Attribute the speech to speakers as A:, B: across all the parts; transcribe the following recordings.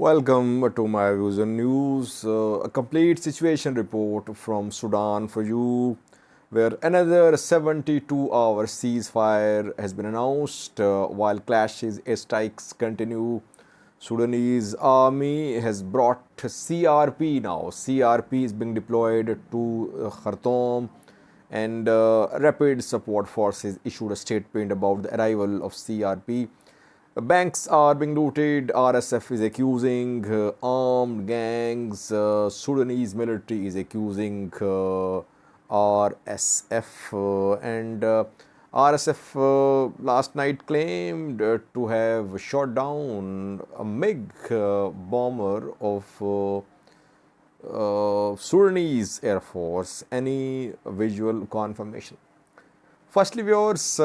A: Welcome to my views and news. A complete situation report from Sudan for you, where another 72-hour ceasefire has been announced while clashes, airstrikes continue. Sudanese army has brought CRP now. CRP is being deployed to Khartoum, and Rapid Support Forces issued a statement about the arrival of CRP. Banks are being looted. RSF is accusing armed gangs. Sudanese military is accusing RSF. And RSF last night claimed to have shot down a MiG bomber of Sudanese Air Force. Any visual confirmation? Firstly, viewers,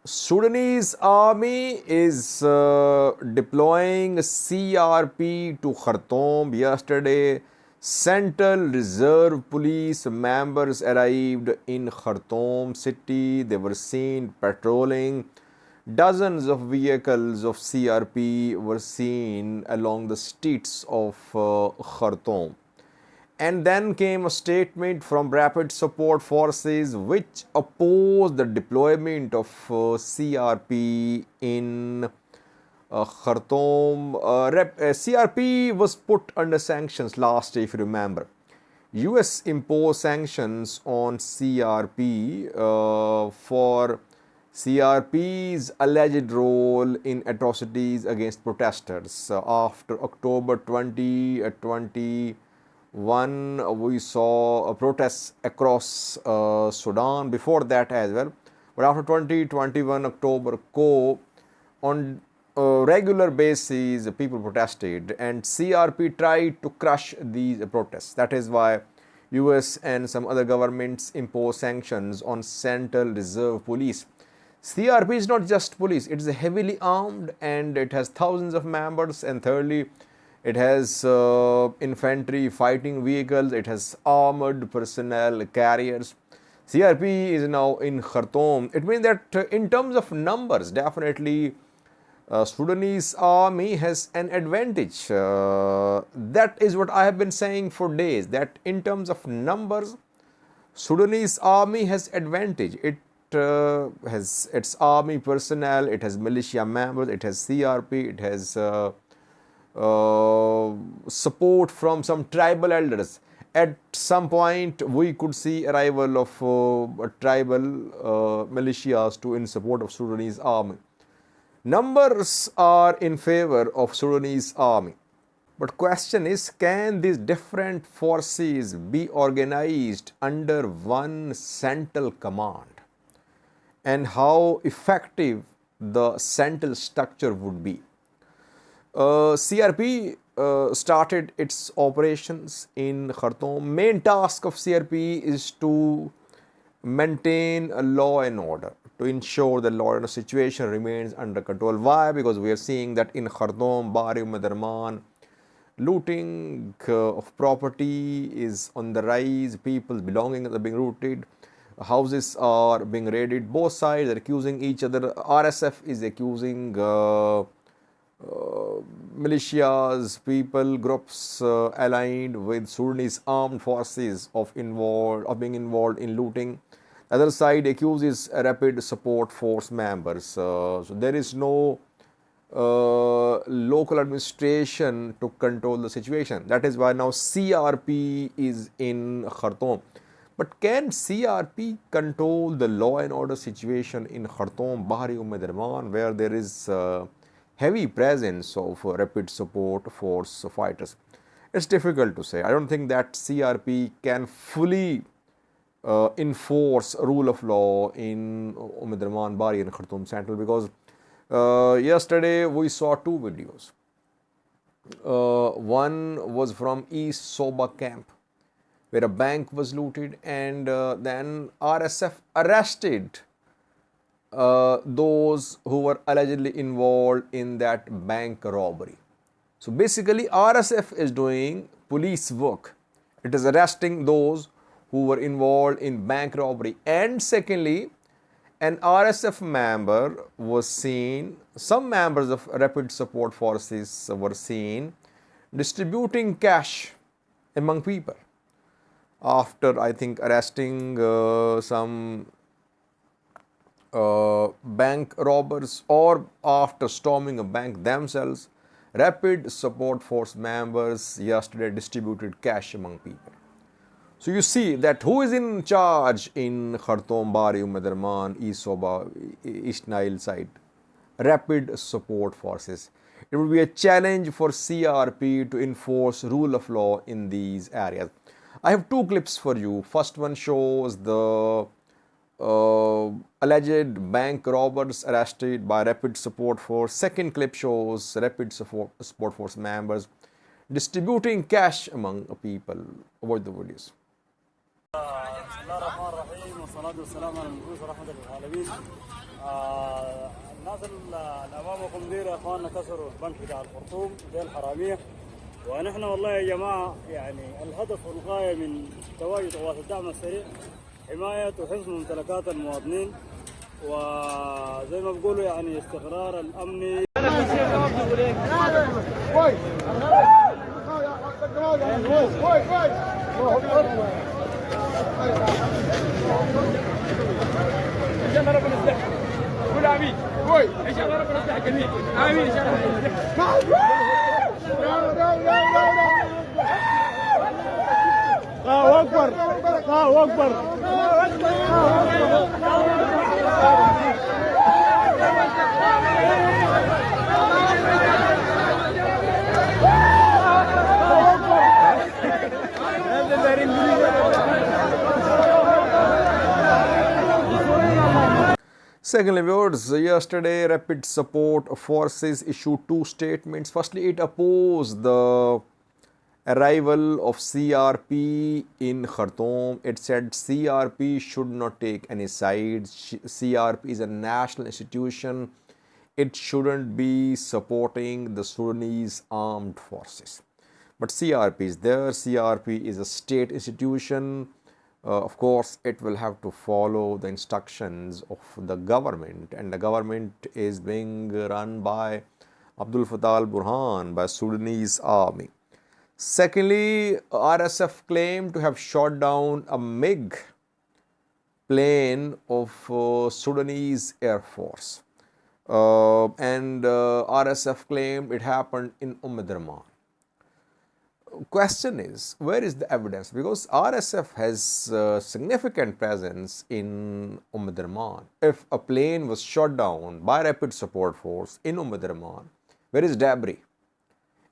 A: Sudanese army is deploying CRP to Khartoum. Yesterday, Central Reserve Police members arrived in Khartoum city. They were seen patrolling. Dozens of vehicles of CRP were seen along the streets of Khartoum. And then came a statement from Rapid Support Forces which opposed the deployment of CRP in Khartoum. CRP was put under sanctions last year, if you remember. US imposed sanctions on CRP for CRP's alleged role in atrocities against protesters. After October 2020, we saw protests across Sudan before that as well, but after 2021 October on a regular basis people protested and CRP tried to crush these protests. That is why US and some other governments impose sanctions on Central Reserve Police. CRP is not just police, it is heavily armed and it has thousands of members, and thirdly, it has infantry fighting vehicles, it has armored personnel carriers. CRP is now in Khartoum. It means that in terms of numbers, definitely Sudanese army has an advantage. That is what I have been saying for days, that in terms of numbers, Sudanese army has advantage. It has its army personnel, it has militia members, it has CRP, it has support from some tribal elders. At some point, we could see arrival of tribal militias in support of Sudanese army. Numbers are in favor of Sudanese army. But question is, can these different forces be organized under one central command? And how effective the central structure would be? CRP started its operations in Khartoum. Main task of CRP is to maintain a law and order, to ensure the law and order situation remains under control. Why? Because we are seeing that in Khartoum, Omdurman, looting of property is on the rise. People's belongings are being looted. Houses are being raided. Both sides are accusing each other. RSF is accusing militias, people, groups aligned with Sudanese armed forces of being involved in looting. The other side accuses Rapid Support Force members. So there is no local administration to control the situation. That is why now CRP is in Khartoum. But can CRP control the law and order situation in Khartoum, Omdurman, where there is heavy presence of Rapid Support Force fighters? It's difficult to say. I don't think that CRP can fully enforce rule of law in Omdurman, Bari and Khartoum Central, because yesterday we saw two videos. One was from East Soba camp, where a bank was looted, and then RSF arrested those who were allegedly involved in that bank robbery. So basically RSF is doing police work. It is arresting those who were involved in bank robbery. And secondly, an RSF member was seen, some members of Rapid Support Forces were seen distributing cash among people after, I think, arresting some bank robbers, or after storming a bank themselves. Rapid Support Force members yesterday distributed cash among people. So you see that who is in charge in Khartoum, Bari, Omdurman, East Soba, East Nile side? Rapid Support Forces. It would be a challenge for CRP to enforce rule of law in these areas. I have two clips for you. First one shows the alleged bank robbers arrested by Rapid Support Force. Second clip shows Rapid Support Force members distributing cash among people. Avoid the videos.
B: بسم الله الرحمن الرحيم والصلاة والسلام على المبعوث رحمة للعالمين. الناس اللي أمامكم دي يا إخواننا كسروا البنك بتاع الخرطوم دي الحرامية، ونحن والله يا جماعة يعني الهدف والغاية من تواجد قوات الدعم السريع حماية وحفظ ممتلكات المواطنين، وزي ما بيقولوا يعني استقرار الأمني. الله أكبر الله أكبر.
A: Secondly, viewers, yesterday Rapid Support Forces issued two statements. Firstly, it opposed the arrival of CRP in Khartoum. It said CRP should not take any sides. CRP is a national institution. It shouldn't be supporting the Sudanese armed forces. But CRP is there. CRP is a state institution. Of course, it will have to follow the instructions of the government, and the government is being run by Abdul Fattah al-Burhan, by Sudanese army. Secondly, RSF claimed to have shot down a MiG plane of Sudanese Air Force, and RSF claimed it happened in Omdurman. Question is, where is the evidence? Because RSF has significant presence in Omdurman. If a plane was shot down by Rapid Support Force in Omdurman, where is debris?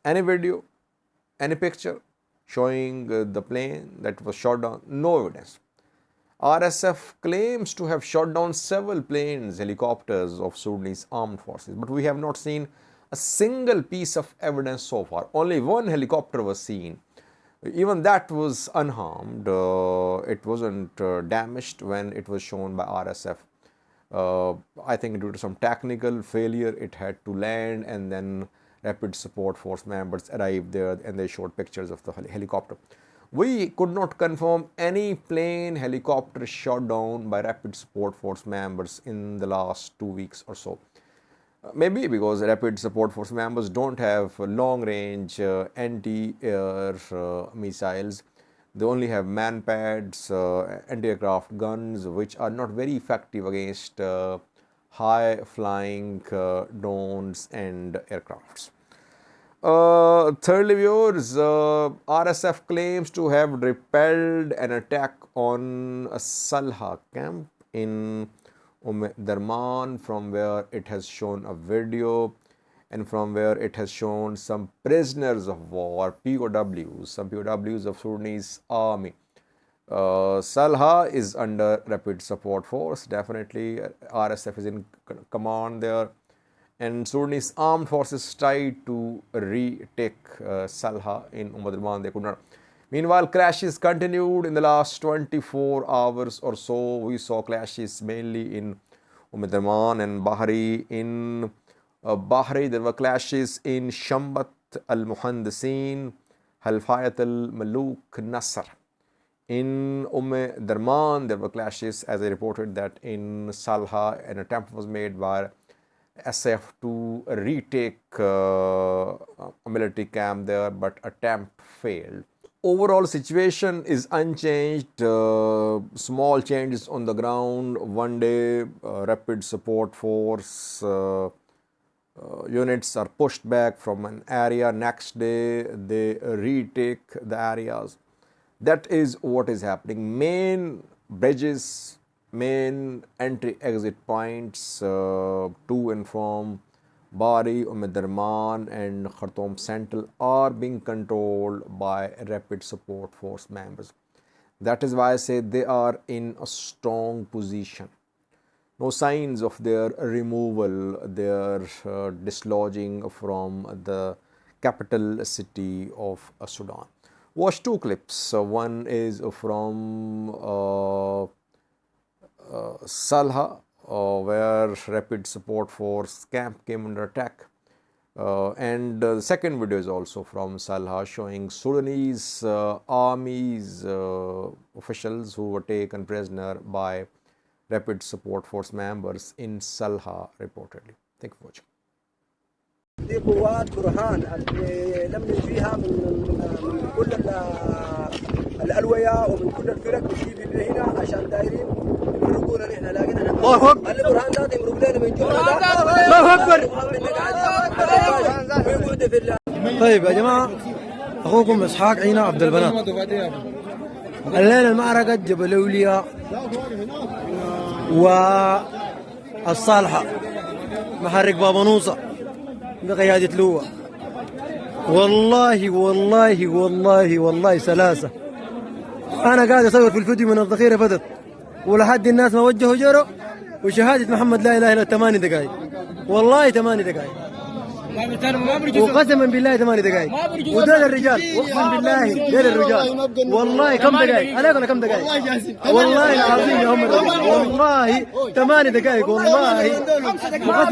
A: Any video, any picture showing the plane that was shot down? No evidence. RSF claims to have shot down several planes, helicopters of Sudanese armed forces, but we have not seen a single piece of evidence so far. Only one helicopter was seen. Even that was unharmed. It wasn't damaged when it was shown by RSF. I think due to some technical failure, it had to land, and then Rapid Support Force members arrived there and they showed pictures of the helicopter. We could not confirm any plane, helicopter shot down by Rapid Support Force members in the last 2 weeks or so. Maybe because Rapid Support Force members don't have long-range anti-air missiles. They only have man-pads, anti-aircraft guns, which are not very effective against high-flying drones and aircrafts. Thirdly, viewers, RSF claims to have repelled an attack on a Salha camp in Omdurman, from where it has shown a video and from where it has shown some prisoners of war, POWs, some POWs of Sudanese army. Salha is under Rapid Support Force. Definitely RSF is in command there, and Sudanese armed forces tried to retake Salha in Omdurman. They could not. Meanwhile, clashes continued in the last 24 hours or so. We saw clashes mainly in Omdurman and Bahri. In Bahri, there were clashes in Shambat al-Muhandisin, Halfayat al-Maluk Nasr. In Omdurman, there were clashes, as I reported that in Salha, an attempt was made by SAF to retake a military camp there, but attempt failed. Overall situation is unchanged, small changes on the ground. One day rapid support force units are pushed back from an area, next day they retake the areas. That is what is happening. Main bridges, main entry-exit points to and from Bari, Omdurman and Khartoum Central are being controlled by rapid support force members. That is why I say they are in a strong position. No signs of their removal, their dislodging from the capital city of Sudan. Watch two clips. One is from Salha, where rapid support force camp came under attack. And the second video is also from Salha, showing Sudanese army's officials who were taken prisoner by rapid support force members in Salha reportedly. Thank you for watching.
C: دي قوات برهان اللي لم فيها من كل الألوية ومن كل الفرق بتجيب اللي هنا عشان دايرين يمرقونا نحن لكن الله اكبر البرهان ده يمرق لنا من جوا الله اكبر. طيب يا جماعة، أخوكم إسحاق عينا عبد البنات. الليلة المعركة جبل أولياء والصالحة محرك بابا نوصة بقيادة لواء. والله والله والله والله سلاسة. أنا قاعد أصور في الفيديو من الذخيرة بدت ولحد الناس ما وجهوا جروا، وشهادة محمد لا إله إلا 8 دقائق. والله 8 دقائق، وقسما بالله 8 دقائق. ودول الرجال، اقسم بالله دول الرجال. والله كم دقائق؟ عليكم كم دقائق؟ والله العظيم يا هم الرجال. والله 8 دقائق والله.